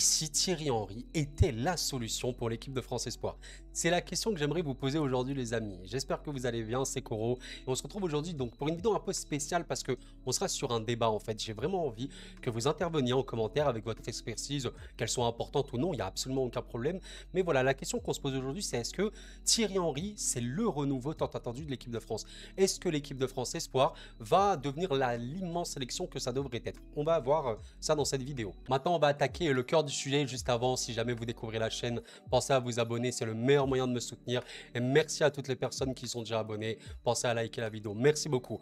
si Thierry Henry était la solution pour l'équipe de France Espoir? C'est la question que j'aimerais vous poser aujourd'hui les amis. J'espère que vous allez bien, c'est Koro. Et on se retrouve aujourd'hui donc pour une vidéo un peu spéciale parce que on sera sur un débat en fait. J'ai vraiment envie que vous interveniez en commentaire avec votre expertise, qu'elle soit importante ou non, il n'y a absolument aucun problème. Mais voilà, la question qu'on se pose aujourd'hui c'est est-ce que Thierry Henry c'est le renouveau tant attendu de l'équipe de France? Est-ce que l'équipe de France Espoir va devenir l'immense sélection que ça devrait être? On va voir ça dans cette vidéo. Maintenant on va attaquer le cœur du sujet. Juste avant, si jamais vous découvrez la chaîne, pensez à vous abonner, c'est le meilleur moyen de me soutenir. Et merci à toutes les personnes qui sont déjà abonnées. Pensez à liker la vidéo. Merci beaucoup.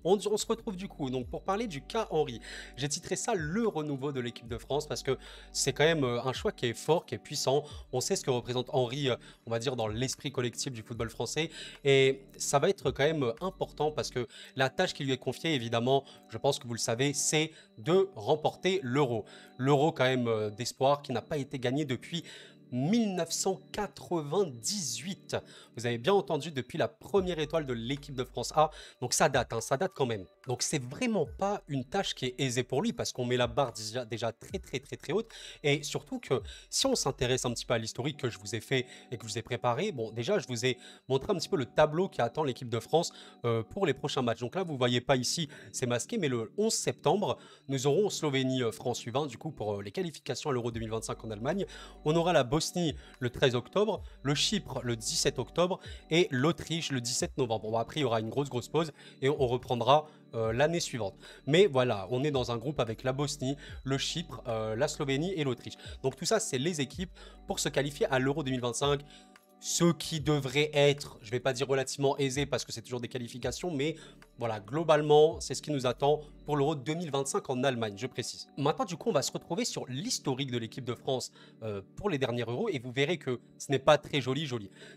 On se retrouve du coup donc pour parler du cas Henry. J'ai titré ça le renouveau de l'équipe de France parce que c'est quand même un choix qui est fort, qui est puissant. On sait ce que représente Henry, on va dire, dans l'esprit collectif du football français. Et ça va être quand même important parce que la tâche qui lui est confiée, évidemment, je pense que vous le savez, c'est de remporter l'Euro. L'Euro quand même d'espoir qui n'a pas été gagné depuis 1998. Vous avez bien entendu, depuis la première étoile de l'équipe de France A. Donc ça date, hein, ça date quand même. Donc c'est vraiment pas une tâche qui est aisée pour lui parce qu'on met la barre déjà très haute. Et surtout que si on s'intéresse un petit peu à l'historique que je vous ai fait et que je vous ai préparé, bon déjà je vous ai montré un petit peu le tableau qui attend l'équipe de France pour les prochains matchs. Donc là vous voyez pas ici, c'est masqué, mais le 11 septembre, nous aurons Slovénie-France U20 du coup pour les qualifications à l'Euro 2025 en Allemagne. On aura la Bosnie le 13 octobre, le Chypre le 17 octobre et l'Autriche le 17 novembre. Bon, après, il y aura une grosse pause et on reprendra l'année suivante. Mais voilà, on est dans un groupe avec la Bosnie, le Chypre, la Slovénie et l'Autriche. Donc tout ça, c'est les équipes pour se qualifier à l'Euro 2025. Ce qui devrait être, je ne vais pas dire relativement aisé parce que c'est toujours des qualifications, mais voilà, globalement, c'est ce qui nous attend pour l'Euro 2025 en Allemagne, je précise. Maintenant, du coup, on va se retrouver sur l'historique de l'équipe de France pour les derniers Euros et vous verrez que ce n'est pas très joli.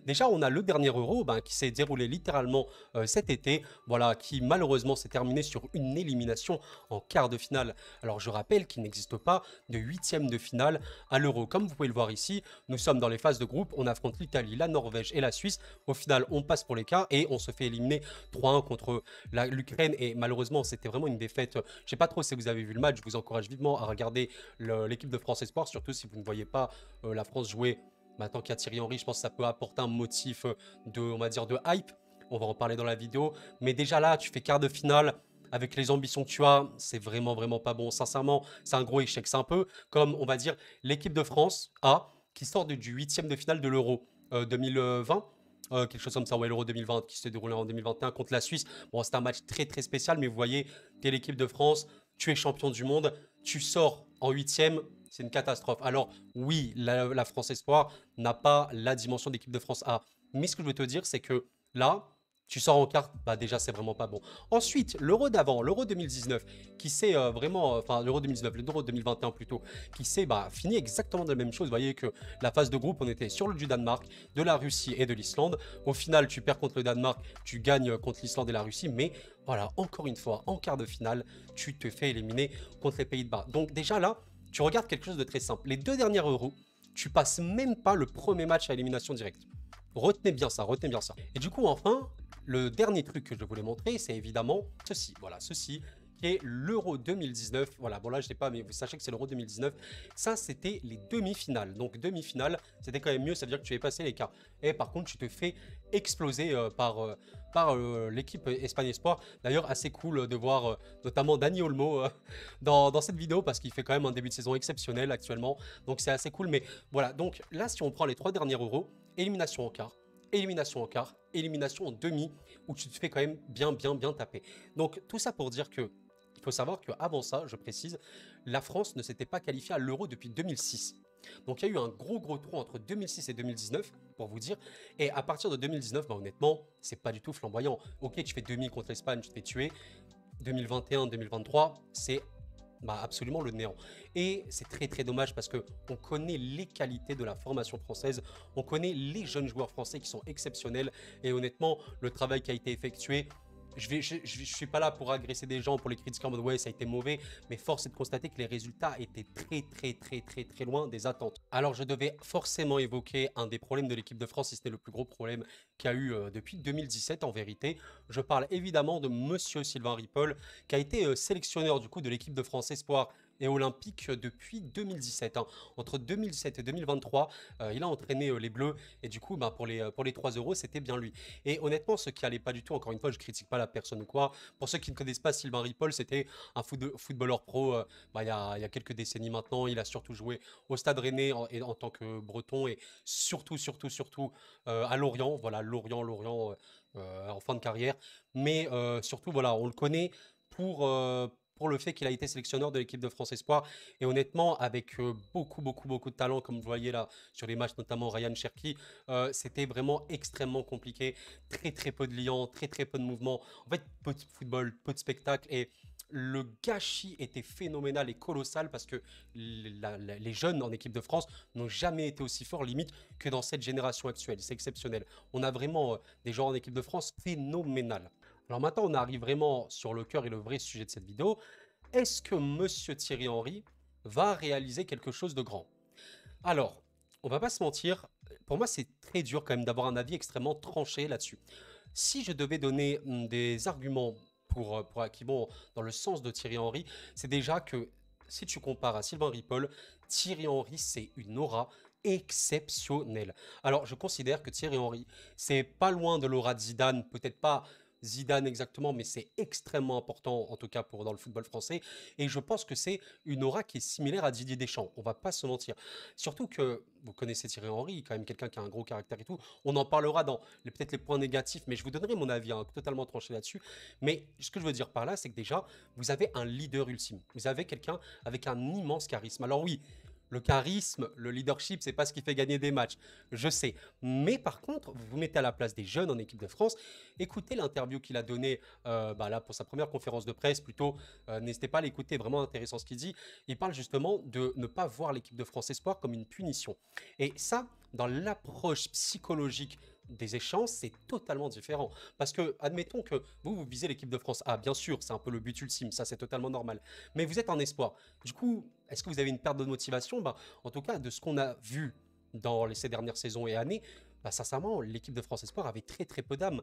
Déjà, on a le dernier Euro qui s'est déroulé littéralement cet été, voilà, qui malheureusement s'est terminé sur une élimination en quart de finale. Alors, je rappelle qu'il n'existe pas de huitième de finale à l'Euro. Comme vous pouvez le voir ici, nous sommes dans les phases de groupe, on affronte l'Italie, la Norvège et la Suisse. Au final, on passe pour les quarts et on se fait éliminer 3-1 contre l'Ukraine. Et malheureusement, c'était vraiment une défaite. Je ne sais pas trop si vous avez vu le match. Je vous encourage vivement à regarder l'équipe de France Espoir, surtout si vous ne voyez pas la France jouer. Maintenant qu'il y a Thierry Henry, je pense que ça peut apporter un motif on va dire, de hype. On va en parler dans la vidéo. Mais déjà là, tu fais quart de finale. Avec les ambitions que tu as, c'est vraiment pas bon. Sincèrement, c'est un gros échec. C'est un peu comme, on va dire, l'équipe de France A qui sort du huitième de finale de l'Euro 2020. Quelque chose comme ça, ouais, l'Euro 2020 qui s'est déroulé en 2021 contre la Suisse. Bon, c'était un match très spécial, mais vous voyez, tu es l'équipe de France, tu es champion du monde, tu sors en huitième, c'est une catastrophe. Alors oui, la France Espoir n'a pas la dimension d'équipe de France A. Mais ce que je veux te dire, c'est que là, tu sors en quart, bah déjà c'est vraiment pas bon. Ensuite, l'Euro d'avant, l'Euro 2019, qui s'est enfin l'Euro 2019, l'Euro 2021 plutôt, qui s'est fini exactement de la même chose. Vous voyez que la phase de groupe, on était sur le du Danemark, de la Russie et de l'Islande. Au final, tu perds contre le Danemark, tu gagnes contre l'Islande et la Russie, mais voilà, encore une fois, en quart de finale, tu te fais éliminer contre les Pays-de-Bas. Donc déjà là, tu regardes quelque chose de très simple. Les deux dernières Euros, tu passes même pas le premier match à élimination directe. Retenez bien ça, retenez bien ça. Et du coup, enfin, le dernier truc que je voulais montrer, c'est évidemment ceci. Voilà, ceci qui est l'Euro 2019. Voilà, bon là, je ne sais pas, mais vous sachez que c'est l'Euro 2019. Ça, c'était les demi-finales. Donc, demi-finale, c'était quand même mieux. Ça veut dire que tu es passé les quarts. Et par contre, tu te fais exploser par l'équipe Espagne Espoir. D'ailleurs, assez cool de voir notamment Dani Olmo dans cette vidéo parce qu'il fait quand même un début de saison exceptionnel actuellement. Donc, c'est assez cool. Mais voilà, donc là, si on prend les 3 derniers Euros, élimination en quart, élimination en quart, élimination en demi, où tu te fais quand même bien taper. Donc tout ça pour dire que, il faut savoir qu'avant ça, je précise, la France ne s'était pas qualifiée à l'Euro depuis 2006. Donc il y a eu un gros trou entre 2006 et 2019, pour vous dire, et à partir de 2019, honnêtement, c'est pas du tout flamboyant. Ok, tu fais demi contre l'Espagne, tu te fais tuer, 2021-2023, c'est absolument le néant. Et c'est très dommage parce qu'on connaît les qualités de la formation française, on connaît les jeunes joueurs français qui sont exceptionnels et honnêtement, le travail qui a été effectué, Je suis pas là pour agresser des gens, pour les critiquer en mode ouais, ça a été mauvais, mais force est de constater que les résultats étaient très loin des attentes. Alors, je devais forcément évoquer un des problèmes de l'équipe de France, si c'était le plus gros problème qu'il y a eu depuis 2017 en vérité. Je parle évidemment de Monsieur Sylvain Ripoll, qui a été sélectionneur du coup de l'équipe de France Espoir et olympique depuis 2017, hein. Entre 2017 et 2023, il a entraîné les Bleus et du coup, bah, pour les 3 euros, c'était bien lui. Et honnêtement, ce qui allait pas du tout, encore une fois, je critique pas la personne ou quoi. Pour ceux qui ne connaissent pas Sylvain Ripoll, c'était un footballeur pro bah, il y a quelques décennies maintenant. Il a surtout joué au Stade Rennais en tant que Breton et surtout à Lorient. Voilà, Lorient en fin de carrière. Mais surtout, voilà, on le connaît pour le fait qu'il a été sélectionneur de l'équipe de France Espoir. Et honnêtement, avec beaucoup de talent, comme vous voyez là sur les matchs, notamment Ryan Cherki, c'était vraiment extrêmement compliqué. Très peu de liens, très peu de mouvements. En fait, peu de football, peu de spectacle. Et le gâchis était phénoménal et colossal parce que les jeunes en équipe de France n'ont jamais été aussi forts, limite, que dans cette génération actuelle. C'est exceptionnel. On a vraiment des joueurs en équipe de France phénoménal. Alors maintenant, on arrive vraiment sur le cœur et le vrai sujet de cette vidéo. Est-ce que Monsieur Thierry Henry va réaliser quelque chose de grand? Alors, on va pas se mentir, pour moi c'est très dur quand même d'avoir un avis extrêmement tranché là-dessus. Si je devais donner des arguments qui vont dans le sens de Thierry Henry, c'est déjà que si tu compares à Sylvain Ripoll, Thierry Henry c'est une aura exceptionnelle. Alors je considère que Thierry Henry, c'est pas loin de l'aura de Zidane, peut-être pas Zidane exactement, mais c'est extrêmement important en tout cas pour dans le football français. Et je pense que c'est une aura qui est similaire à Didier Deschamps. On va pas se mentir. Surtout que vous connaissez Thierry Henry, quand même quelqu'un qui a un gros caractère et tout. On en parlera dans peut-être les points négatifs, mais je vous donnerai mon avis hein, totalement tranché là-dessus. Mais ce que je veux dire par là, c'est que déjà, vous avez un leader ultime. Vous avez quelqu'un avec un immense charisme. Alors oui, le charisme, le leadership, c'est pas ce qui fait gagner des matchs, je sais. Mais par contre, vous vous mettez à la place des jeunes en équipe de France. Écoutez l'interview qu'il a donnée bah là pour sa première conférence de presse. Plutôt, n'hésitez pas à l'écouter, vraiment intéressant ce qu'il dit. Il parle justement de ne pas voir l'équipe de France Espoir comme une punition. Et ça, dans l'approche psychologique des échanges, c'est totalement différent. Parce que, admettons que vous visez l'équipe de France A, bien sûr, c'est un peu le but ultime, ça c'est totalement normal. Mais vous êtes en espoir. Du coup, est-ce que vous avez une perte de motivation? Bah, en tout cas, de ce qu'on a vu dans ces dernières saisons et années, bah, sincèrement, l'équipe de France Espoir avait très peu d'âme.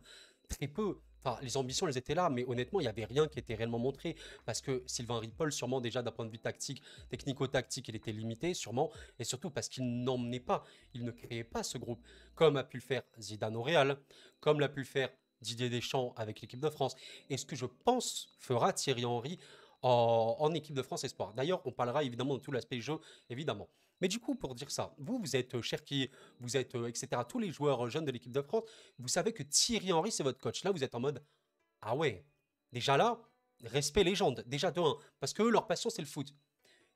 Très peu. Enfin, les ambitions, elles étaient là, mais honnêtement, il n'y avait rien qui était réellement montré. Parce que Sylvain Ripoll, sûrement déjà d'un point de vue tactique, technico-tactique, il était limité, sûrement. Et surtout parce qu'il n'emmenait pas, il ne créait pas ce groupe. Comme a pu le faire Zidane au Real, comme l'a pu le faire Didier Deschamps avec l'équipe de France. Et ce que je pense fera Thierry Henry en équipe de France Espoir. D'ailleurs, on parlera évidemment de tout l'aspect jeu, évidemment. Mais du coup, pour dire ça, vous êtes Cherki, vous êtes, etc., tous les joueurs jeunes de l'équipe de France, vous savez que Thierry Henry, c'est votre coach. Là, vous êtes en mode, ah ouais, déjà là, respect légende, déjà de 1, parce que eux, leur passion, c'est le foot.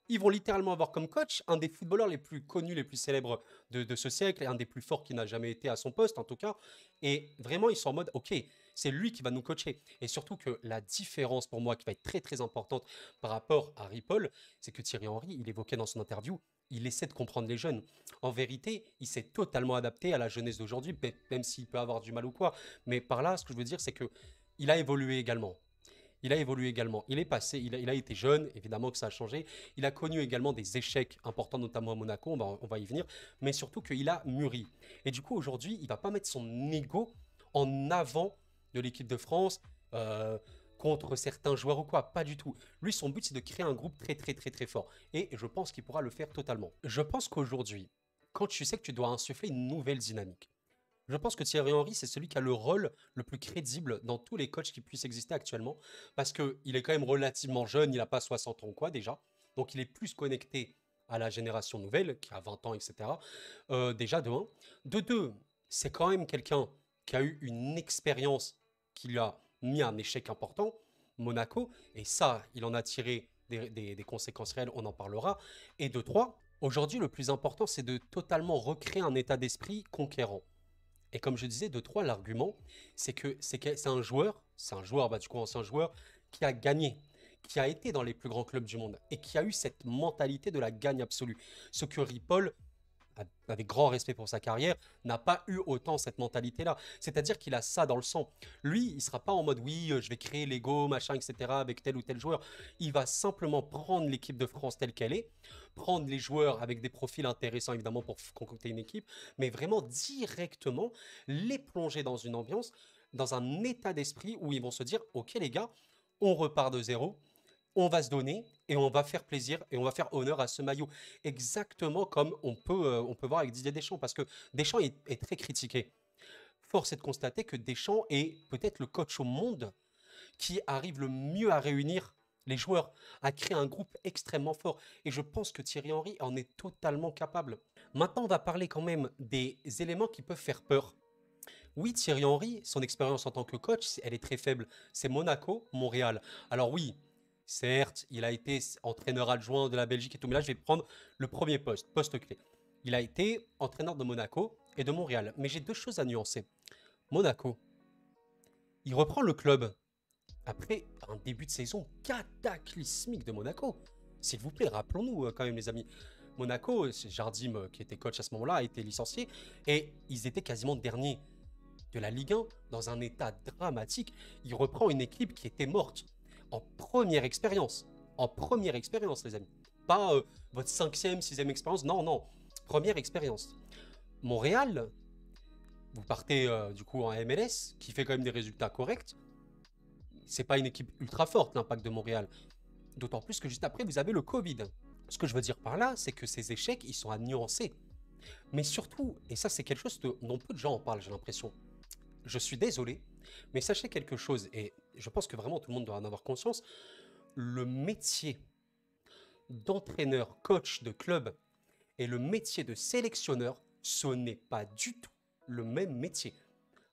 Ils vont littéralement avoir comme coach un des footballeurs les plus connus, les plus célèbres de ce siècle, et un des plus forts qui n'a jamais été à son poste, en tout cas. Et vraiment, ils sont en mode, ok, c'est lui qui va nous coacher. Et surtout que la différence pour moi qui va être très importante par rapport à Ripoll, c'est que Thierry Henry, il évoquait dans son interview, il essaie de comprendre les jeunes. En vérité, il s'est totalement adapté à la jeunesse d'aujourd'hui, même s'il peut avoir du mal ou quoi. Mais par là, ce que je veux dire, c'est que il a évolué également. Il a évolué également. Il est passé, il a été jeune, évidemment que ça a changé. Il a connu également des échecs importants, notamment à Monaco, on va y venir. Mais surtout qu'il a mûri. Et du coup, aujourd'hui, il ne va pas mettre son ego en avant de l'équipe de France contre certains joueurs ou quoi. Pas du tout. Lui, son but, c'est de créer un groupe très fort. Et je pense qu'il pourra le faire totalement. Je pense qu'aujourd'hui, quand tu sais que tu dois insuffler une nouvelle dynamique, je pense que Thierry Henry, c'est celui qui a le rôle le plus crédible dans tous les coachs qui puissent exister actuellement, parce qu'il est quand même relativement jeune, il n'a pas 60 ans quoi déjà, donc il est plus connecté à la génération nouvelle, qui a 20 ans, etc. Déjà de 1. De 2, c'est quand même quelqu'un qui a eu une expérience qui lui a mis un échec important, Monaco, et ça, il en a tiré des conséquences réelles, on en parlera. Et de 3, aujourd'hui, le plus important, c'est de totalement recréer un état d'esprit conquérant. Et comme je disais, de 3, l'argument, c'est un joueur, bah, du coup ancien joueur, qui a gagné, qui a été dans les plus grands clubs du monde et qui a eu cette mentalité de la gagne absolue. Ce que Ripoll avec grand respect pour sa carrière, n'a pas eu autant cette mentalité-là. C'est-à-dire qu'il a ça dans le sang. Lui, il sera pas en mode oui, je vais créer l'ego, machin, etc. avec tel ou tel joueur. Il va simplement prendre l'équipe de France telle qu'elle est, prendre les joueurs avec des profils intéressants évidemment pour concocter une équipe, mais vraiment directement les plonger dans une ambiance, dans un état d'esprit où ils vont se dire, ok les gars, on repart de zéro, on va se donner et on va faire plaisir et on va faire honneur à ce maillot. Exactement comme on peut voir avec Didier Deschamps, parce que Deschamps est très critiqué. Force est de constater que Deschamps est peut-être le coach au monde qui arrive le mieux à réunir les joueurs, à créer un groupe extrêmement fort. Et je pense que Thierry Henry en est totalement capable. Maintenant, on va parler quand même des éléments qui peuvent faire peur. Oui, Thierry Henry, son expérience en tant que coach, elle est très faible. C'est Monaco, Montréal. Alors oui, certes, il a été entraîneur adjoint de la Belgique et tout, mais là, je vais prendre le premier poste clé. Il a été entraîneur de Monaco et de Montréal. Mais j'ai deux choses à nuancer. Monaco, il reprend le club après un début de saison cataclysmique de Monaco. S'il vous plaît, rappelons-nous quand même les amis. Monaco, c'est Jardim qui était coach à ce moment-là, a été licencié et ils étaient quasiment derniers de la Ligue 1 dans un état dramatique. Il reprend une équipe qui était morte en première expérience. En première expérience, les amis. Pas votre cinquième, sixième expérience. Non, non. Première expérience. Montréal, vous partez du coup en MLS, qui fait quand même des résultats corrects. C'est pas une équipe ultra forte, l'Impact de Montréal. D'autant plus que juste après, vous avez le Covid. Ce que je veux dire par là, c'est que ces échecs, ils sont à nuancer. Mais surtout, et ça c'est quelque chose dont peu de gens en parlent, j'ai l'impression. Je suis désolé, mais sachez quelque chose, et je pense que vraiment tout le monde doit en avoir conscience, le métier d'entraîneur, coach de club et le métier de sélectionneur, ce n'est pas du tout le même métier.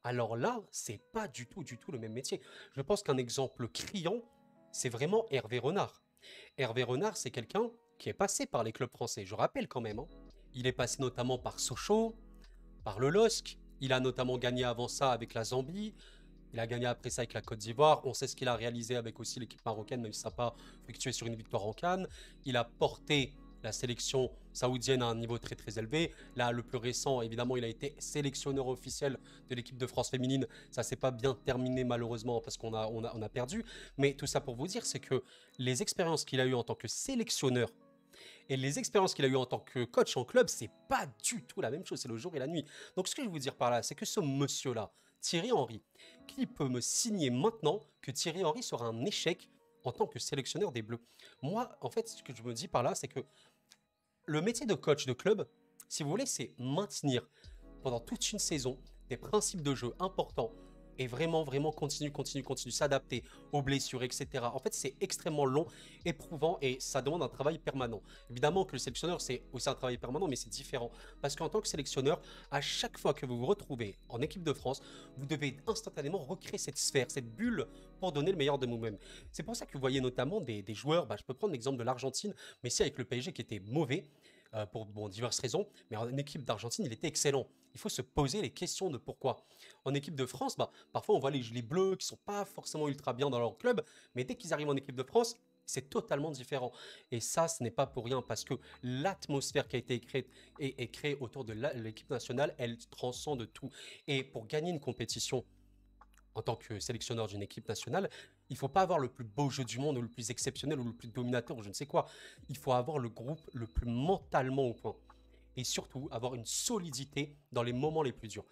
Alors là, c'est pas du tout le même métier. Je pense qu'un exemple criant, c'est vraiment Hervé Renard. Hervé Renard, c'est quelqu'un qui est passé par les clubs français, je rappelle quand même, hein. Il est passé notamment par Sochaux, par le LOSC, il a notamment gagné avant ça avec la Zambie, il a gagné après ça avec la Côte d'Ivoire, on sait ce qu'il a réalisé avec aussi l'équipe marocaine, même si ça n'a pas fructué sur une victoire en Cannes. Il a porté la sélection saoudienne à un niveau très très élevé. Là, le plus récent, évidemment, il a été sélectionneur officiel de l'équipe de France féminine. Ça s'est pas bien terminé malheureusement parce qu'on a perdu. Mais tout ça pour vous dire, c'est que les expériences qu'il a eues en tant que sélectionneur et les expériences qu'il a eues en tant que coach en club, c'est pas du tout la même chose, c'est le jour et la nuit. Donc ce que je veux vous dire par là, c'est que ce monsieur-là, Thierry Henry, qui peut me signer maintenant que Thierry Henry sera un échec en tant que sélectionneur des Bleus? Moi, en fait, ce que je me dis par là, c'est que le métier de coach de club, si vous voulez, c'est maintenir pendant toute une saison des principes de jeu importants et vraiment, vraiment continue, s'adapter aux blessures, etc. En fait, c'est extrêmement long, éprouvant et ça demande un travail permanent. Évidemment que le sélectionneur, c'est aussi un travail permanent, mais c'est différent. Parce qu'en tant que sélectionneur, à chaque fois que vous vous retrouvez en équipe de France, vous devez instantanément recréer cette sphère, cette bulle pour donner le meilleur de vous-même. C'est pour ça que vous voyez notamment des joueurs, je peux prendre l'exemple de l'Argentine, Messi avec le PSG qui était mauvais, pour diverses raisons, mais en équipe d'Argentine, il était excellent. Il faut se poser les questions de pourquoi. En équipe de France, parfois on voit les Bleus qui sont pas forcément ultra bien dans leur club, mais dès qu'ils arrivent en équipe de France, c'est totalement différent. Et ça, ce n'est pas pour rien, parce que l'atmosphère qui a été créée, est créée autour de l'équipe nationale, elle transcende tout. Et pour gagner une compétition, en tant que sélectionneur d'une équipe nationale, il ne faut pas avoir le plus beau jeu du monde ou le plus exceptionnel ou le plus dominateur ou je ne sais quoi. Il faut avoir le groupe le plus mentalement au point. Et surtout, avoir une solidité dans les moments les plus durs.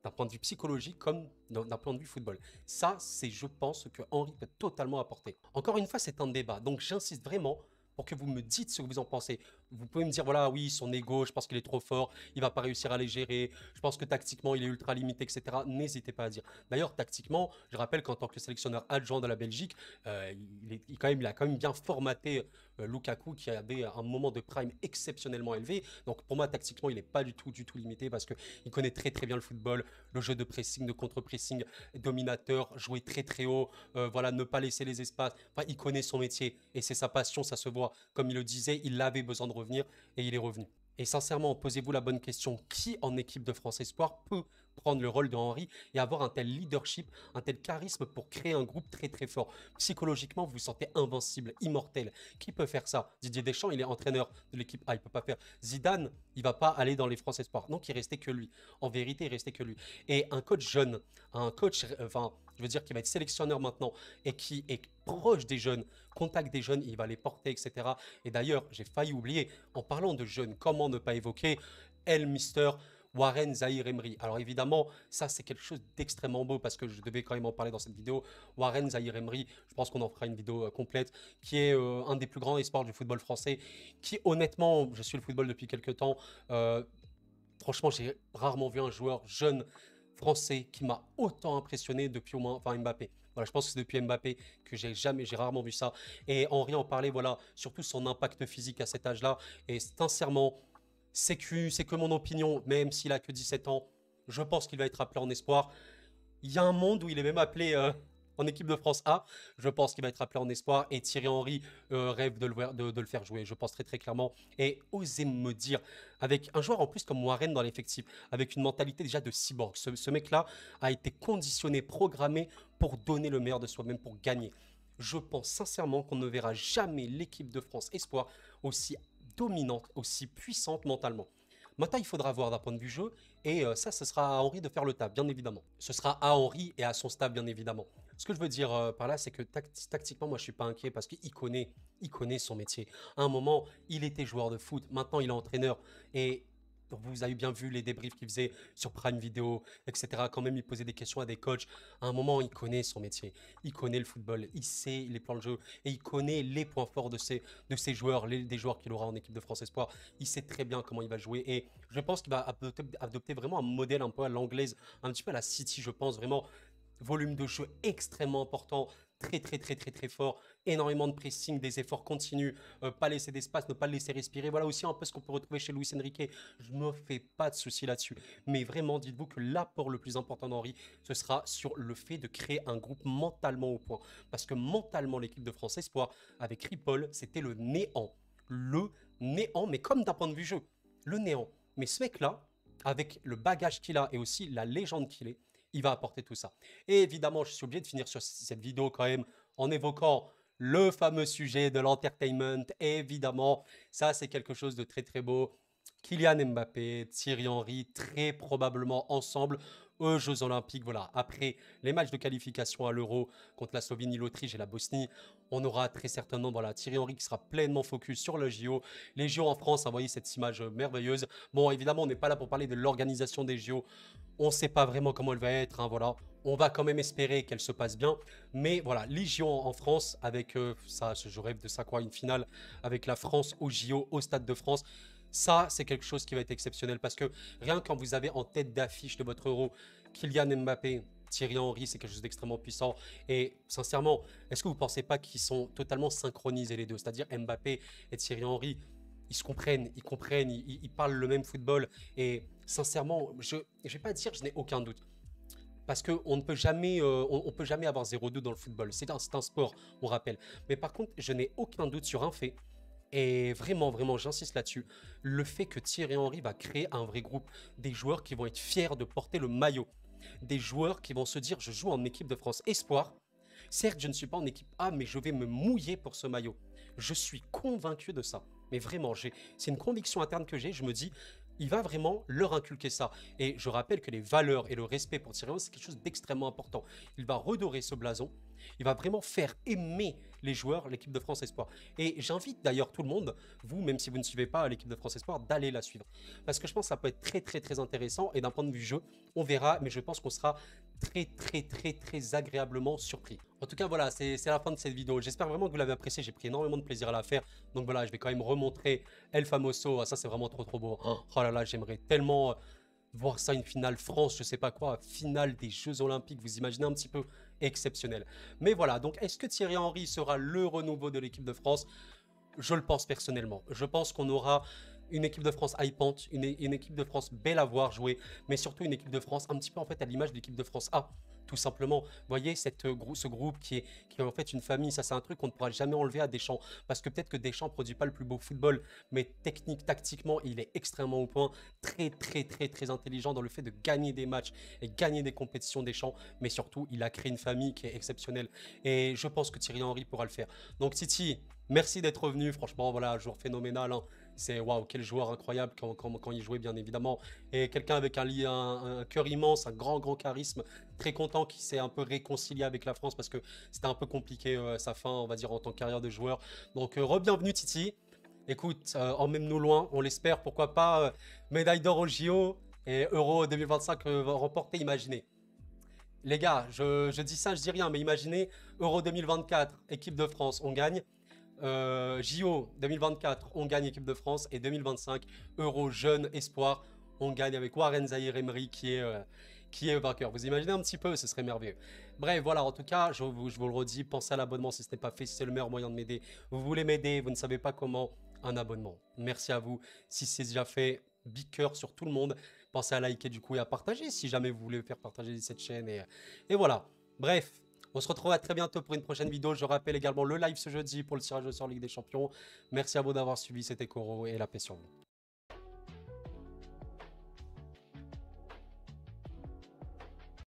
D'un point de vue psychologique comme d'un point de vue football. Ça, c'est, je pense, ce que Henry peut totalement apporter. Encore une fois, c'est un débat. Donc, j'insiste vraiment pour que vous me dites ce que vous en pensez. Vous pouvez me dire, voilà, oui, son ego, je pense qu'il est trop fort, il va pas réussir à les gérer, je pense que tactiquement, il est ultra limité, etc. N'hésitez pas à dire. D'ailleurs, tactiquement, je rappelle qu'en tant que sélectionneur adjoint de la Belgique, il a quand même bien formaté Lukaku, qui avait un moment de prime exceptionnellement élevé. Donc pour moi, tactiquement, il n'est pas du tout limité parce qu'il connaît très très bien le football, le jeu de pressing, de contre-pressing, dominateur, jouer très très haut, voilà, ne pas laisser les espaces. Enfin, il connaît son métier et c'est sa passion, ça se voit. Comme il le disait, il avait besoin de revenir et il est revenu. Et sincèrement, posez-vous la bonne question. Qui en équipe de France Espoir peut prendre le rôle de Henry et avoir un tel leadership, un tel charisme pour créer un groupe très très fort? Psychologiquement, vous vous sentez invincible, immortel. Qui peut faire ça? Didier Deschamps, il est entraîneur de l'équipe A, il peut pas faire. Zidane, il va pas aller dans les France Espoir. Donc il restait que lui. En vérité, il restait que lui. Et un coach jeune, un coach, enfin, je veux dire, qui va être sélectionneur maintenant et qui est proche des jeunes, contacte des jeunes, il va les porter, etc. Et d'ailleurs, j'ai failli oublier, en parlant de jeunes, comment ne pas évoquer El Mister Warren Zahir Emery. Alors évidemment, ça c'est quelque chose d'extrêmement beau parce que je devais quand même en parler dans cette vidéo. Warren Zahir Emery, je pense qu'on en fera une vidéo complète, qui est un des plus grands espoirs du football français, qui honnêtement, je suis le football depuis quelques temps, franchement j'ai rarement vu un joueur jeune français qui m'a autant impressionné depuis au moins, enfin Mbappé. Voilà, je pense que c'est depuis Mbappé que j'ai rarement vu ça. Et Henry en parlait, voilà, surtout son impact physique à cet âge-là. Et sincèrement, c'est que mon opinion, même s'il a que 17 ans, je pense qu'il va être appelé en espoir. Il y a un monde où il est même appelé en équipe de France A. Je pense qu'il va être appelé en espoir et Thierry Henry rêve de le faire jouer. Je pense très très clairement. Et osez me dire, avec un joueur en plus comme Warren dans l'effectif, avec une mentalité déjà de cyborg, ce mec-là a été conditionné, programmé pour donner le meilleur de soi-même, pour gagner. Je pense sincèrement qu'on ne verra jamais l'équipe de France espoir aussi dominante, aussi puissante mentalement. Maintenant, il faudra voir d'un point de vue jeu, et ça, ce sera à Henry de faire le taf, bien évidemment. Ce sera à Henry et à son staff, bien évidemment. Ce que je veux dire par là, c'est que tactiquement, moi, je suis pas inquiet parce qu'il connaît son métier. À un moment, il était joueur de foot, maintenant, il est entraîneur, et vous avez bien vu les débriefs qu'il faisait sur Prime Video, etc. Quand même, il posait des questions à des coachs. À un moment, il connaît son métier. Il connaît le football. Il sait les plans de jeu. Et il connaît les points forts de ses joueurs, des joueurs qu'il aura en équipe de France Espoir. Il sait très bien comment il va jouer. Et je pense qu'il va adopter vraiment un modèle un peu à l'anglaise, un petit peu à la City, je pense. Vraiment, volume de jeu extrêmement important, très très très très très fort, énormément de pressing, des efforts continus, pas laisser d'espace, ne pas le laisser respirer. Voilà aussi un peu ce qu'on peut retrouver chez Luis Enrique. Je me fais pas de soucis là-dessus. Mais vraiment, dites-vous que l'apport le plus important d'Henry, ce sera sur le fait de créer un groupe mentalement au point. Parce que mentalement, l'équipe de France Espoir, avec Ripoll, c'était le néant. Le néant, mais comme d'un point de vue jeu. Le néant. Mais ce mec-là, avec le bagage qu'il a et aussi la légende qu'il est, il va apporter tout ça. Et évidemment, je suis obligé de finir sur cette vidéo quand même en évoquant le fameux sujet de l'entertainment. Évidemment, ça c'est quelque chose de très très beau. Kylian Mbappé, Thierry Henry, très probablement ensemble aux Jeux Olympiques. Voilà, après les matchs de qualification à l'Euro contre la Slovénie, l'Autriche et la Bosnie, on aura très certainement voilà, Thierry Henry qui sera pleinement focus sur le JO. Les JO en France, vous voyez cette image merveilleuse. Bon, évidemment, on n'est pas là pour parler de l'organisation des JO. On ne sait pas vraiment comment elle va être, hein, voilà. On va quand même espérer qu'elle se passe bien. Mais voilà, les JO en France, avec ça, je rêve de ça, quoi, une finale avec la France aux JO, au Stade de France. Ça, c'est quelque chose qui va être exceptionnel parce que rien quand vous avez en tête d'affiche de votre Euro Kylian Mbappé, Thierry Henry, c'est quelque chose d'extrêmement puissant. Et sincèrement, est-ce que vous ne pensez pas qu'ils sont totalement synchronisés les deux? C'est-à-dire Mbappé et Thierry Henry, ils se comprennent, ils parlent le même football. Et sincèrement, je ne vais pas dire, je n'ai aucun doute. Parce qu'on ne peut jamais, on peut jamais avoir 0 doute dans le football. C'est un sport, on rappelle. Mais par contre, je n'ai aucun doute sur un fait. Et vraiment, vraiment, j'insiste là-dessus. Le fait que Thierry Henry va créer un vrai groupe. Des joueurs qui vont être fiers de porter le maillot. Des joueurs qui vont se dire, je joue en équipe de France Espoir. Certes, je ne suis pas en équipe A, mais je vais me mouiller pour ce maillot. Je suis convaincu de ça. Mais vraiment, c'est une conviction interne que j'ai. Je me dis, il va vraiment leur inculquer ça. Et je rappelle que les valeurs et le respect pour Thierry Henry, c'est quelque chose d'extrêmement important. Il va redorer ce blason. Il va vraiment faire aimer les joueurs, l'équipe de France Espoir. Et j'invite d'ailleurs tout le monde, vous, même si vous ne suivez pas l'équipe de France Espoir, d'aller la suivre. Parce que je pense que ça peut être très, très, très intéressant. Et d'un point de vue jeu, on verra. Mais je pense qu'on sera très, très, très, très agréablement surpris. En tout cas, voilà, c'est la fin de cette vidéo. J'espère vraiment que vous l'avez apprécié. J'ai pris énormément de plaisir à la faire. Donc voilà, je vais quand même remontrer El Famoso. Ah, ça, c'est vraiment trop, trop beau. Oh là là, j'aimerais tellement voir ça, une finale France, je sais pas quoi, finale des Jeux Olympiques. Vous imaginez un petit peu exceptionnel. Mais voilà, donc est-ce que Thierry Henry sera le renouveau de l'équipe de France? Je le pense personnellement. Je pense qu'on aura une équipe de France hypante, une équipe de France belle à voir jouer, mais surtout une équipe de France un petit peu en fait à l'image de l'équipe de France A. tout simplement. Vous voyez, ce groupe qui est en fait une famille, ça c'est un truc qu'on ne pourra jamais enlever à Deschamps. Parce que peut-être que Deschamps ne produit pas le plus beau football, mais technique, tactiquement, il est extrêmement au point, très très très très intelligent dans le fait de gagner des matchs et gagner des compétitions Deschamps. Mais surtout, il a créé une famille qui est exceptionnelle. Et je pense que Thierry Henry pourra le faire. Donc Titi, merci d'être revenu. Franchement, voilà, un joueur phénoménal, hein. C'est waouh, quel joueur incroyable quand il jouait, bien évidemment. Et quelqu'un avec un cœur immense, un grand charisme. Très content qu'il s'est un peu réconcilié avec la France parce que c'était un peu compliqué sa fin, on va dire, en tant que carrière de joueur. Donc, re-bienvenue, Titi. Écoute, emmène-nous loin, on l'espère. Pourquoi pas médaille d'or au JO et Euro 2025 remporté, imaginez. Les gars, je dis ça, je dis rien, mais imaginez Euro 2024, équipe de France, on gagne. JO 2024, on gagne équipe de France. Et 2025, Euro jeune espoir, on gagne avec Warren Zahir Emery qui est vainqueur. Vous imaginez un petit peu, ce serait merveilleux. Bref, voilà, en tout cas, je vous le redis, pensez à l'abonnement si ce n'est pas fait, si c'est le meilleur moyen de m'aider. Vous voulez m'aider, vous ne savez pas comment, un abonnement. Merci à vous. Si c'est déjà fait, big cœur sur tout le monde. Pensez à liker du coup et à partager si jamais vous voulez faire partager cette chaîne. Et voilà. Bref, on se retrouve à très bientôt pour une prochaine vidéo. Je rappelle également le live ce jeudi pour le tirage au sort Ligue des Champions. Merci à vous d'avoir suivi, c'était Koro et la paix sur vous.